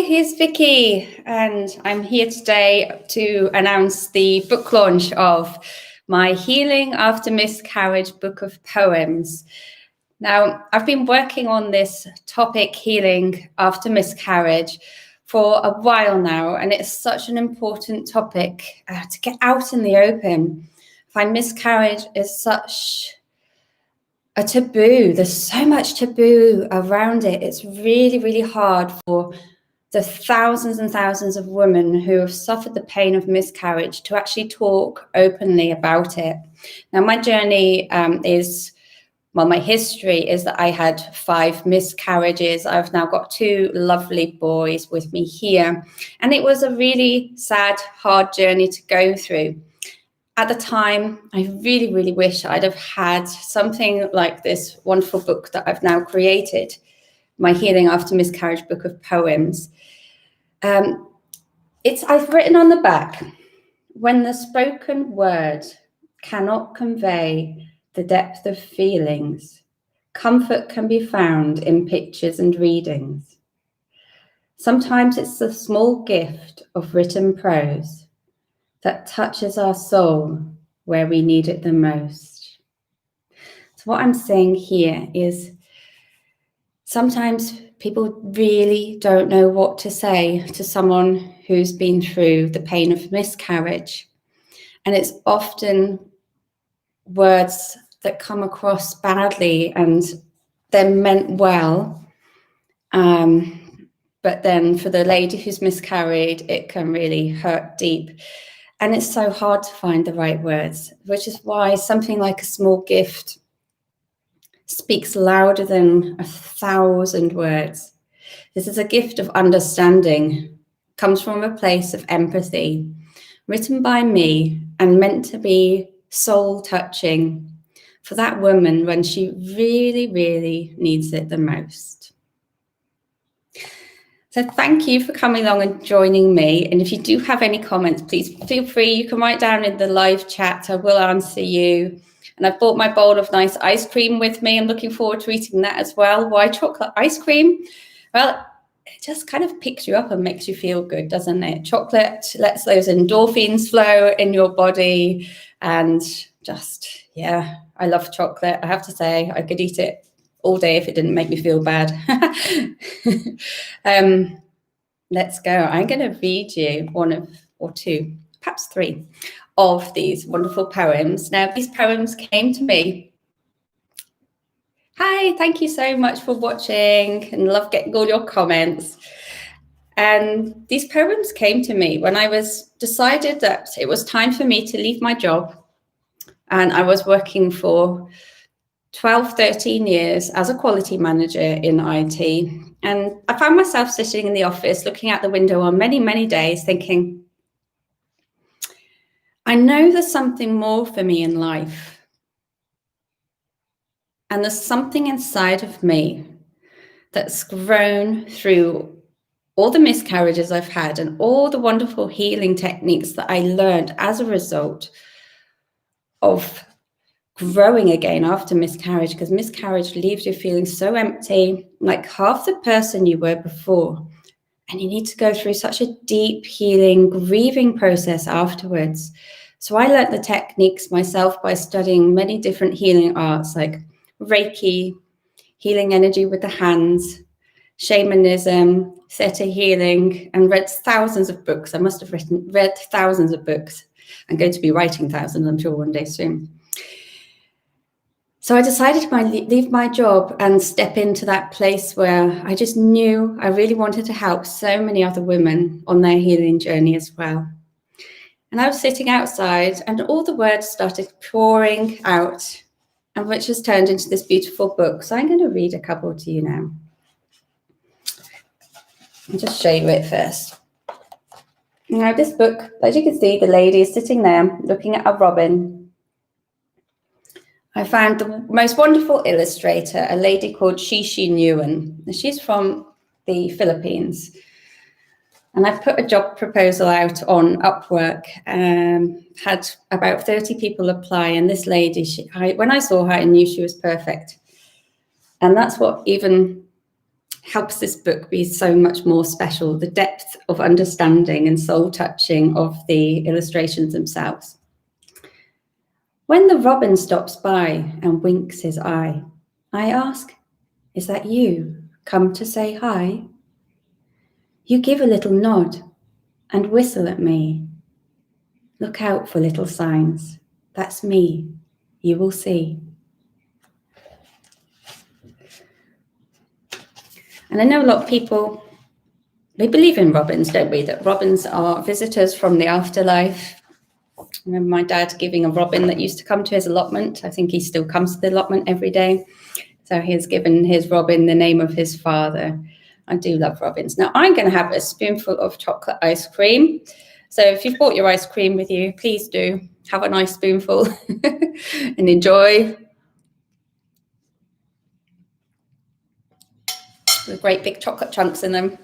here's Vicky, and I'm here today to announce the book launch of my Healing After Miscarriage book of poems. Now, I've been working on this topic, healing after miscarriage, for a while now, and it's such an important topic to get out in the open. I find miscarriage is such a taboo. There's so much taboo around it. It's really, really hard for the thousands and thousands of women who have suffered the pain of miscarriage to actually talk openly about it. Now, my journey my history is that I had 5 miscarriages. I've now got 2 lovely boys with me here. And it was a really sad, hard journey to go through. At the time, I really, really wish I'd have had something like this wonderful book that I've now created, my Healing After Miscarriage book of poems. I've written on the back, when the spoken word cannot convey the depth of feelings, comfort can be found in pictures and readings. Sometimes it's the small gift of written prose that touches our soul where we need it the most. So what I'm saying here is sometimes people really don't know what to say to someone who's been through the pain of miscarriage. And it's often words that come across badly and they're meant well. But then for the lady who's miscarried, it can really hurt deep. And it's so hard to find the right words, which is why something like a small gift speaks louder than 1,000 words. This is a gift of understanding, comes from a place of empathy, written by me and meant to be soul touching for that woman when she really, really needs it the most. So thank you for coming along and joining me. And if you do have any comments, please feel free. You can write down in the live chat. I will answer you. And I've brought my bowl of nice ice cream with me. I'm looking forward to eating that as well. Why chocolate ice cream? Well, it just kind of picks you up and makes you feel good, doesn't it? Chocolate lets those endorphins flow in your body. And just, yeah, I love chocolate. I have to say, I could eat it all day if it didn't make me feel bad. Let's go. I'm going to read you one of, or 2, perhaps 3 of these wonderful poems. Now, these poems came to me. Hi, thank you so much for watching and love getting all your comments. And these poems came to me when I was decided that it was time for me to leave my job. And I was working for 12, 13 years as a quality manager in IT. And I found myself sitting in the office, looking out the window on many, many days thinking, I know there's something more for me in life. And there's something inside of me that's grown through all the miscarriages I've had and all the wonderful healing techniques that I learned as a result of growing again after miscarriage, because miscarriage leaves you feeling so empty, like half the person you were before. And you need to go through such a deep healing, grieving process afterwards. So I learned the techniques myself by studying many different healing arts like Reiki, healing energy with the hands, shamanism, theta healing, and read thousands of books. I must have read thousands of books. I'm going to be writing thousands, I'm sure, one day soon. So I decided to leave my job and step into that place where I just knew I really wanted to help so many other women on their healing journey as well. And I was sitting outside and all the words started pouring out, and which has turned into this beautiful book. So I'm going to read a couple to you now. I'll just show you it first. Now this book, as you can see, the lady is sitting there looking at a robin. I found the most wonderful illustrator, a lady called Shishi Nguyen. She's from the Philippines. And I've put a job proposal out on Upwork, had about 30 people apply. And this lady, when I saw her, I knew she was perfect. And that's what even helps this book be so much more special, the depth of understanding and soul touching of the illustrations themselves. When the robin stops by and winks his eye, I ask, is that you, come to say hi? You give a little nod and whistle at me. Look out for little signs. That's me. You will see. And I know a lot of people, we believe in robins, don't we? That robins are visitors from the afterlife. I remember my dad giving a robin that used to come to his allotment. I think he still comes to the allotment every day. So he has given his robin the name of his father. I do love robins. Now I'm going to have a spoonful of chocolate ice cream. So if you've brought your ice cream with you, please do have a nice spoonful and enjoy. With great big chocolate chunks in them.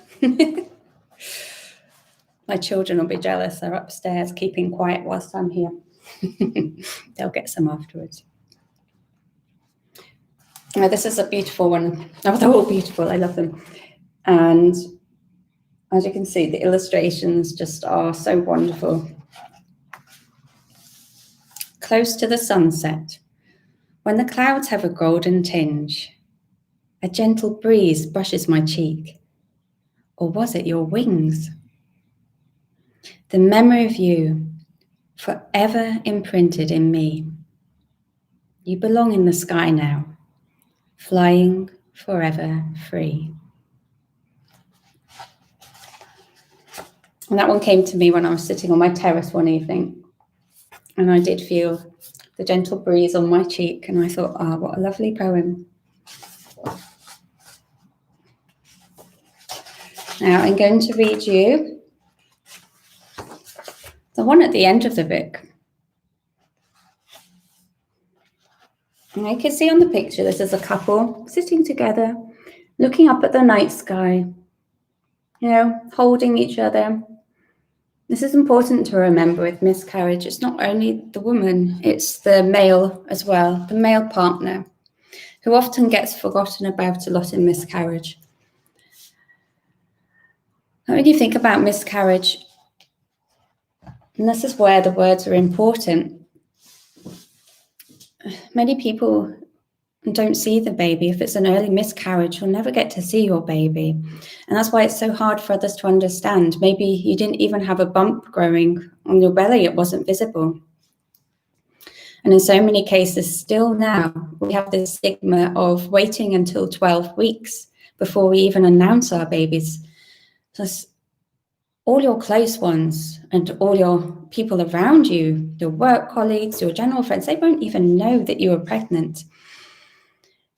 My children will be jealous. They're upstairs keeping quiet whilst I'm here. They'll get some afterwards. Now, this is a beautiful one. Oh, they're all beautiful. I love them. And as you can see, the illustrations just are so wonderful. Close to the sunset, when the clouds have a golden tinge, a gentle breeze brushes my cheek. Or was it your wings? The memory of you, forever imprinted in me. You belong in the sky now, flying forever free. And that one came to me when I was sitting on my terrace one evening, and I did feel the gentle breeze on my cheek, and I thought, what a lovely poem. Now I'm going to read you the one at the end of the book. And you can see on the picture, this is a couple sitting together, looking up at the night sky, holding each other. This is important to remember with miscarriage. It's not only the woman, it's the male as well, the male partner, who often gets forgotten about a lot in miscarriage. When you think about miscarriage, and this is where the words are important, many people don't see the baby. If it's an early miscarriage, you'll never get to see your baby. And that's why it's so hard for others to understand. Maybe you didn't even have a bump growing on your belly, it wasn't visible. And in so many cases, still now, we have this stigma of waiting until 12 weeks before we even announce our babies. So all your close ones and all your people around you, your work colleagues, your general friends, they won't even know that you are pregnant.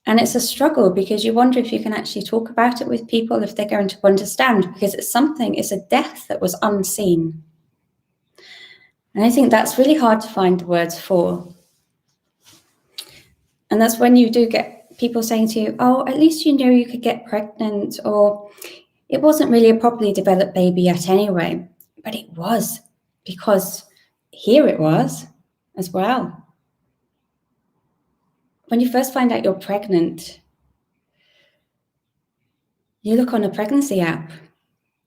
And it's a struggle because you wonder if you can actually talk about it with people, if they're going to understand, because it's a death that was unseen. And I think that's really hard to find the words for. And that's when you do get people saying to you, oh, at least you know you could get pregnant, or it wasn't really a properly developed baby yet anyway. But it was, because here it was as well. When you first find out you're pregnant, you look on a pregnancy app,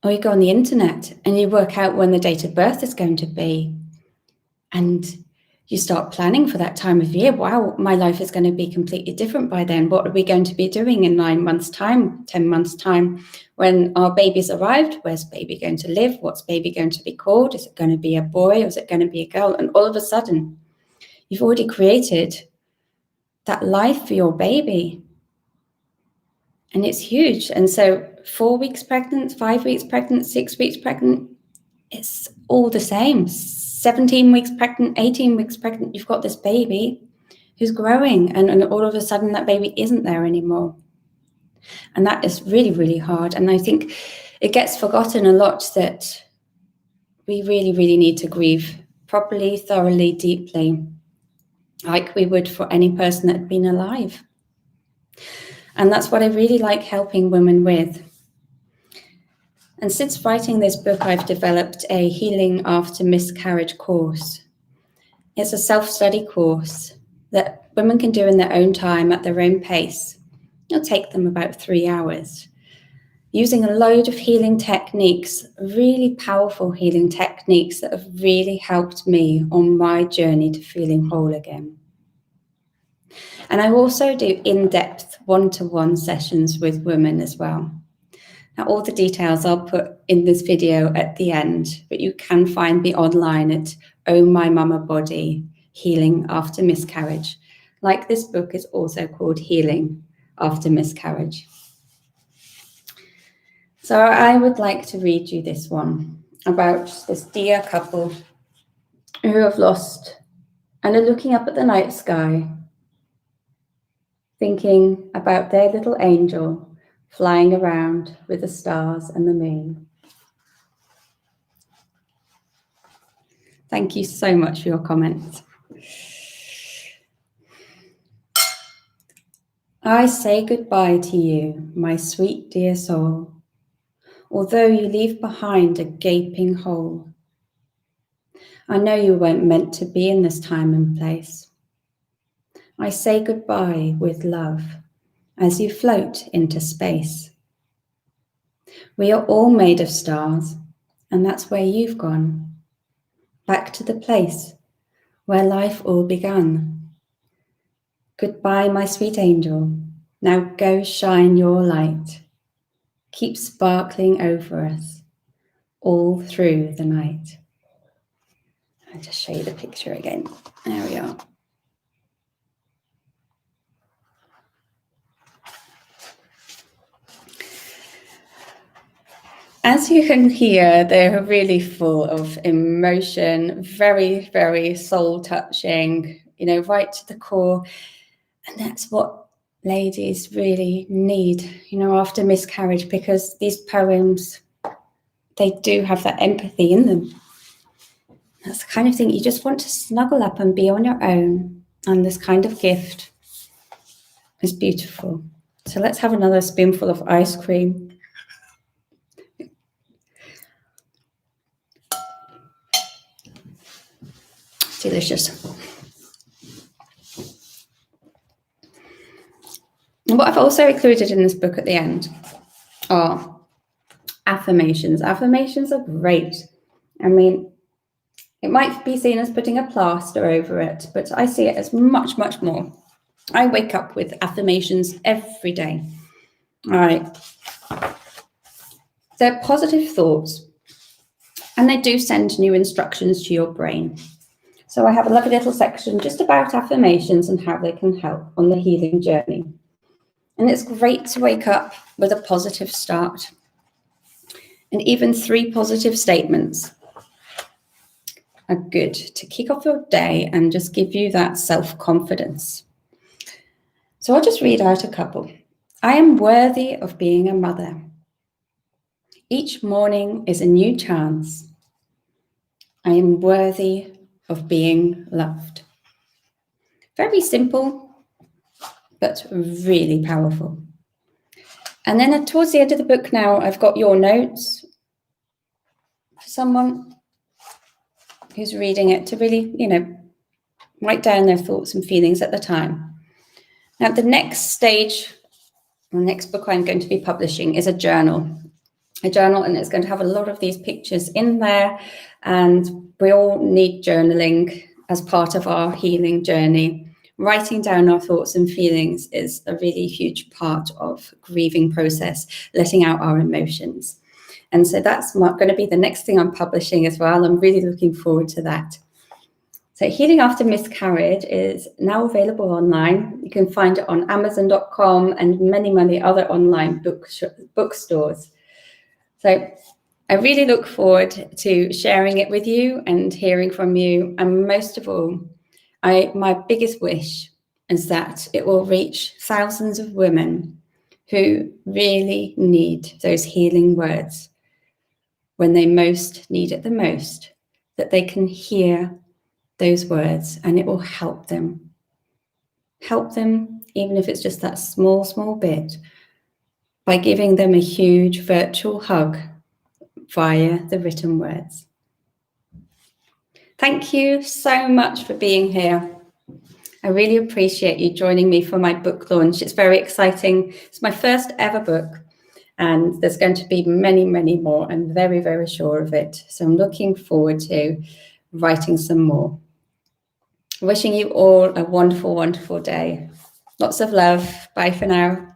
or you go on the internet and you work out when the date of birth is going to be. And you start planning for that time of year. Wow, my life is going to be completely different by then. What are we going to be doing in 9 months' time, 10 months' time? When our baby's arrived, where's baby going to live? What's baby going to be called? Is it going to be a boy or is it going to be a girl? And all of a sudden, you've already created that life for your baby. And it's huge. And so 4 weeks pregnant, 5 weeks pregnant, 6 weeks pregnant, it's all the same. 17 weeks pregnant, 18 weeks pregnant, you've got this baby who's growing, and all of a sudden that baby isn't there anymore. And that is really, really hard. And I think it gets forgotten a lot that we really, really need to grieve properly, thoroughly, deeply, like we would for any person that had been alive. And that's what I really like helping women with. And since writing this book, I've developed a Healing After Miscarriage course. It's a self-study course that women can do in their own time at their own pace. It'll take them about 3 hours. using a load of healing techniques, really powerful healing techniques that have really helped me on my journey to feeling whole again. And I also do in-depth one-to-one sessions with women as well. Now, all the details I'll put in this video at the end, but you can find me online at Oh My Mama Body, Healing After Miscarriage. Like this book is also called Healing After Miscarriage. So I would like to read you this one about this dear couple who have lost and are looking up at the night sky, thinking about their little angel flying around with the stars and the moon. Thank you so much for your comments. I say goodbye to you, my sweet dear soul, although you leave behind a gaping hole. I know you weren't meant to be in this time and place. I say goodbye with love as you float into space. We are all made of stars, and that's where you've gone, back to the place where life all began. Goodbye, my sweet angel. Now go shine your light. Keep sparkling over us all through the night. I'll just show you the picture again. There we are. As you can hear, they're really full of emotion, very, very soul-touching, right to the core. And that's what ladies really need, after miscarriage, because these poems, they do have that empathy in them. That's the kind of thing you just want to snuggle up and be on your own. And this kind of gift is beautiful. So let's have another spoonful of ice cream. Delicious. And what I've also included in this book at the end are affirmations. Affirmations are great. I mean, it might be seen as putting a plaster over it, but I see it as much, much more. I wake up with affirmations every day. All right. They're positive thoughts, and they do send new instructions to your brain. So I have a lovely little section just about affirmations and how they can help on the healing journey. And it's great to wake up with a positive start. And even 3 positive statements are good to kick off your day and just give you that self-confidence. So I'll just read out a couple. I am worthy of being a mother. Each morning is a new chance. I am worthy of being loved. Very simple, but really powerful. And then towards the end of the book now, I've got your notes for someone who's reading it to really, write down their thoughts and feelings at the time. Now, the next stage, the next book I'm going to be publishing is a journal. And it's going to have a lot of these pictures in there. And we all need journaling as part of our healing journey. Writing down our thoughts and feelings is a really huge part of grieving process, letting out our emotions. And so that's going to be the next thing I'm publishing as well. I'm really looking forward to that. So Healing After Miscarriage is now available online. You can find it on Amazon.com and many, many other online bookstores. So I really look forward to sharing it with you and hearing from you. And most of all, my biggest wish is that it will reach thousands of women who really need those healing words when they most need it the most, that they can hear those words and it will help them. Help them, even if it's just that small, small bit, by giving them a huge virtual hug via the written words. Thank you so much for being here. I really appreciate you joining me for my book launch. It's very exciting. It's my first ever book, And there's going to be many, many more. I'm very, very sure of it. So I'm looking forward to writing some more. Wishing you all a wonderful, wonderful day. Lots of love. Bye for now.